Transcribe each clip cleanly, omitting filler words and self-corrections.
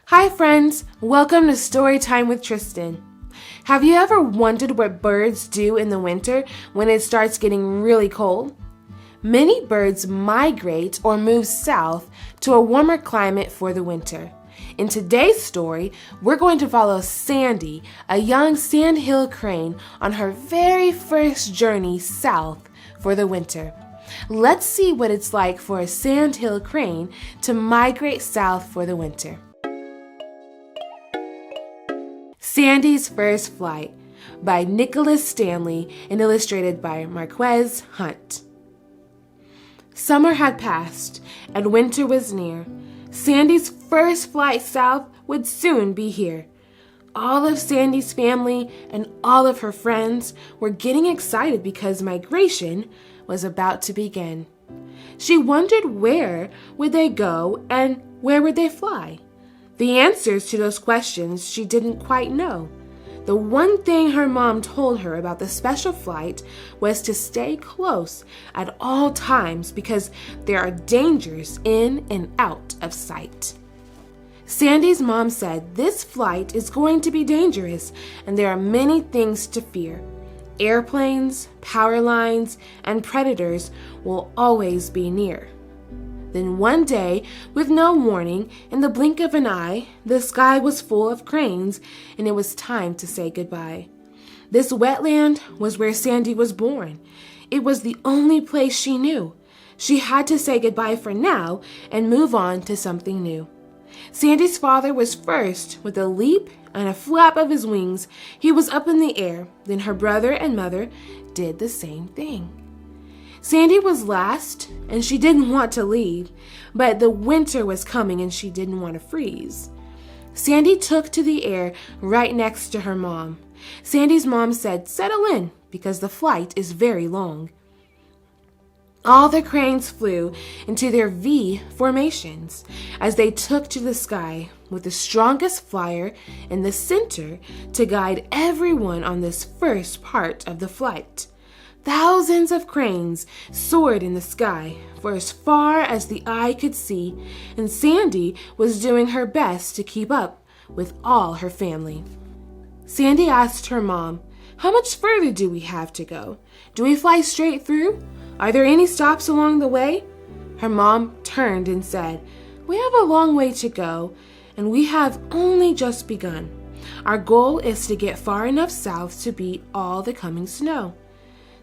Hi friends, welcome to Storytime with Tristan. Have you ever wondered what birds do in the winter when it starts getting really cold? Many birds migrate or move south to a warmer climate for the winter. In today's story, we're going to follow Sandy, a young Sandhill Crane, on her very first journey south for the winter. Let's see what it's like for a Sandhill Crane to migrate south for the winter. Sandy's First Flight by Nicholas Stanley and illustrated by Marques Hunt. Summer had passed and winter was near. Sandy's first flight south would soon be here. All of Sandy's family and all of her friends were getting excited because migration was about to begin. She wondered where would they go and where would they fly? The answers to those questions she didn't quite know. The one thing her mom told her about the special flight was to stay close at all times because there are dangers in and out of sight. Sandy's mom said this flight is going to be dangerous and there are many things to fear. Airplanes, power lines, and predators will always be near. Then one day, with no warning, in the blink of an eye, the sky was full of cranes, and it was time to say goodbye. This wetland was where Sandy was born. It was the only place she knew. She had to say goodbye for now and move on to something new. Sandy's father was first. With a leap and a flap of his wings, he was up in the air. Then her brother and mother did the same thing. Sandy was last, and she didn't want to leave, but the winter was coming and she didn't want to freeze. Sandy took to the air right next to her mom. Sandy's mom said, "Settle in, because the flight is very long." All the cranes flew into their V formations as they took to the sky, with the strongest flyer in the center to guide everyone on this first part of the flight. Thousands of cranes soared in the sky for as far as the eye could see, and Sandy was doing her best to keep up with all her family. Sandy asked her mom, "How much further do we have to go? Do we fly straight through? Are there any stops along the way?" Her mom turned and said, "We have a long way to go, and we have only just begun. Our goal is to get far enough south to beat all the coming snow.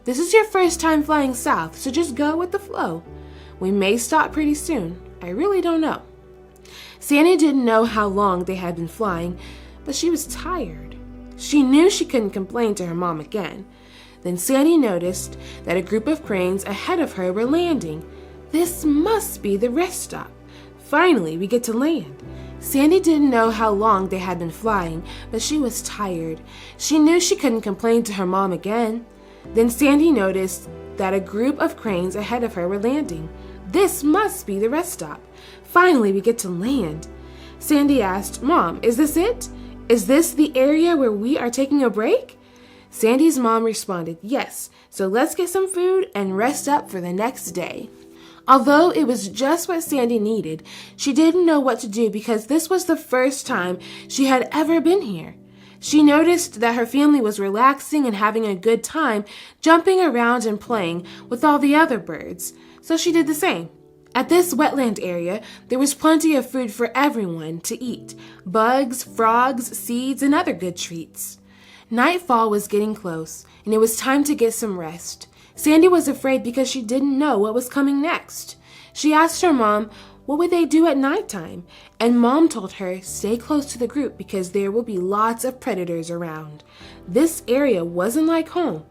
This is your first time flying south, so just go with the flow. We may stop pretty soon. I really don't know." Sandy didn't know how long they had been flying, but she was tired. She knew she couldn't complain to her mom again. Then Sandy noticed that a group of cranes ahead of her were landing. This must be the rest stop. Finally, we get to land. Sandy didn't know how long they had been flying, but she was tired. She knew she couldn't complain to her mom again. Then Sandy noticed that a group of cranes ahead of her were landing. This must be the rest stop. Finally, we get to land. Sandy asked, "Mom, is this it? Is this the area where we are taking a break?" Sandy's mom responded, "Yes, so let's get some food and rest up for the next day." Although it was just what Sandy needed, she didn't know what to do because this was the first time she had ever been here. She noticed that her family was relaxing and having a good time, jumping around and playing with all the other birds, so she did the same. At this wetland area, there was plenty of food for everyone to eat: bugs, frogs, seeds, and other good treats. Nightfall was getting close, and it was time to get some rest. Sandy was afraid because she didn't know what was coming next. She asked her mom, what would they do at nighttime? And Mom told her, stay close to the group because there will be lots of predators around. This area wasn't like home.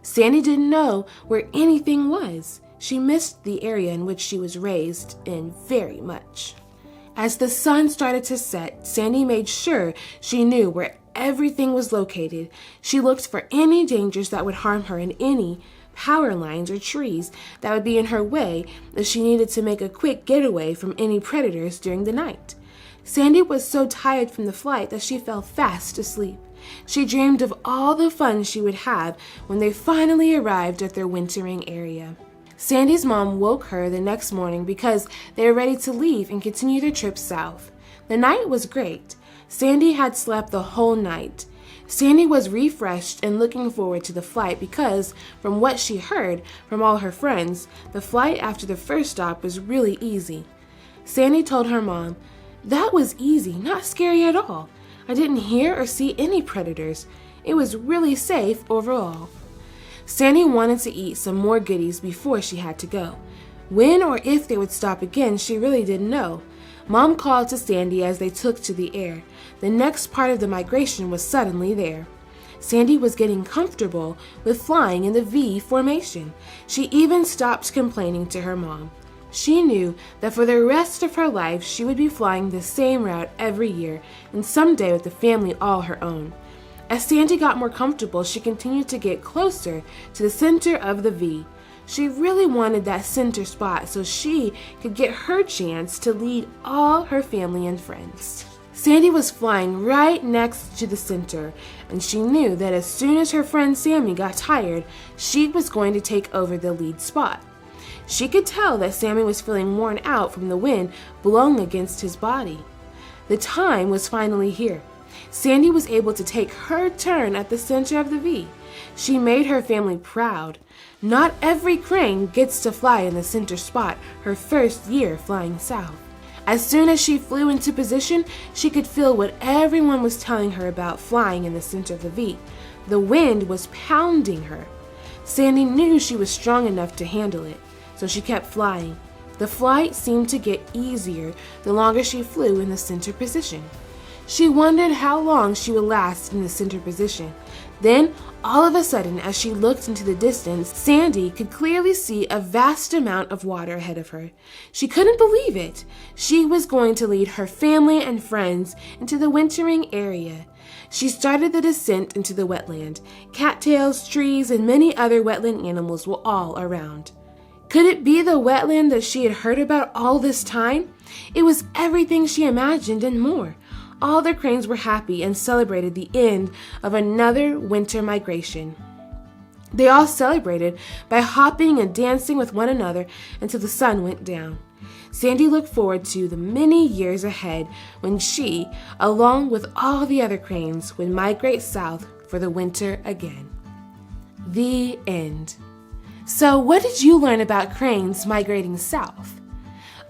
Sandy didn't know where anything was. She missed the area in which she was raised in very much. As the sun started to set, Sandy made sure she knew where everything was located. She looked for any dangers that would harm her and any power lines or trees that would be in her way if she needed to make a quick getaway from any predators during the night. Sandy was so tired from the flight that she fell fast asleep. She dreamed of all the fun she would have when they finally arrived at their wintering area. Sandy's mom woke her the next morning because they were ready to leave and continue their trip south. The night was great. Sandy had slept the whole night. Sandy was refreshed and looking forward to the flight because, from what she heard from all her friends, the flight after the first stop was really easy. Sandy told her mom, "That was easy, not scary at all. I didn't hear or see any predators. It was really safe overall." Sandy wanted to eat some more goodies before she had to go. When or if they would stop again, she really didn't know. Mom called to Sandy as they took to the air. The next part of the migration was suddenly there. Sandy was getting comfortable with flying in the V formation. She even stopped complaining to her mom. She knew that for the rest of her life she would be flying the same route every year, and someday with a family all her own. As Sandy got more comfortable, she continued to get closer to the center of the V. She really wanted that center spot so she could get her chance to lead all her family and friends. Sandy was flying right next to the center, and she knew that as soon as her friend Sammy got tired, she was going to take over the lead spot. She could tell that Sammy was feeling worn out from the wind blowing against his body. The time was finally here. Sandy was able to take her turn at the center of the V. She made her family proud. Not every crane gets to fly in the center spot her first year flying south. As soon as she flew into position, she could feel what everyone was telling her about flying in the center of the V. The wind was pounding her. Sandy knew she was strong enough to handle it, so she kept flying. The flight seemed to get easier the longer she flew in the center position. She wondered how long she would last in the center position. Then, all of a sudden, as she looked into the distance, Sandy could clearly see a vast amount of water ahead of her. She couldn't believe it. She was going to lead her family and friends into the wintering area. She started the descent into the wetland. Cattails, trees, and many other wetland animals were all around. Could it be the wetland that she had heard about all this time? It was everything she imagined and more. All the cranes were happy and celebrated the end of another winter migration. They all celebrated by hopping and dancing with one another until the sun went down. Sandy looked forward to the many years ahead when she, along with all the other cranes, would migrate south for the winter again. The end. So, what did you learn about cranes migrating south?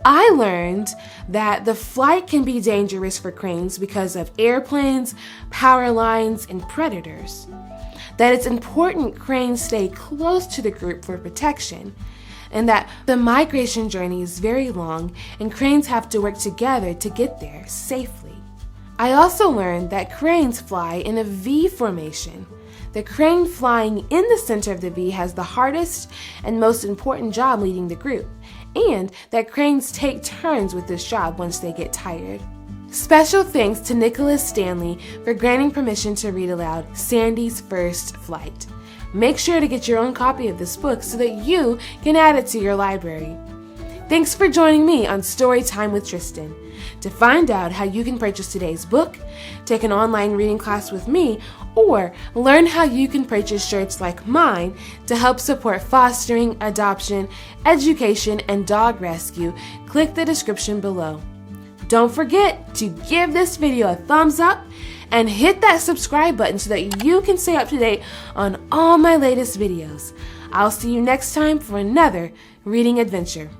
I learned that the flight can be dangerous for cranes because of airplanes, power lines, and predators. That it's important cranes stay close to the group for protection, and that the migration journey is very long and cranes have to work together to get there safely. I also learned that cranes fly in a V formation. The crane flying in the center of the V has the hardest and most important job leading the group, and that cranes take turns with this job once they get tired. Special thanks to Nicholas Stanley for granting permission to read aloud Sandy's First Flight. Make sure to get your own copy of this book so that you can add it to your library. Thanks for joining me on Storytime with Tristan. To find out how you can purchase today's book, take an online reading class with me, or learn how you can purchase shirts like mine to help support fostering, adoption, education, and dog rescue, click the description below. Don't forget to give this video a thumbs up and hit that subscribe button so that you can stay up to date on all my latest videos. I'll see you next time for another reading adventure.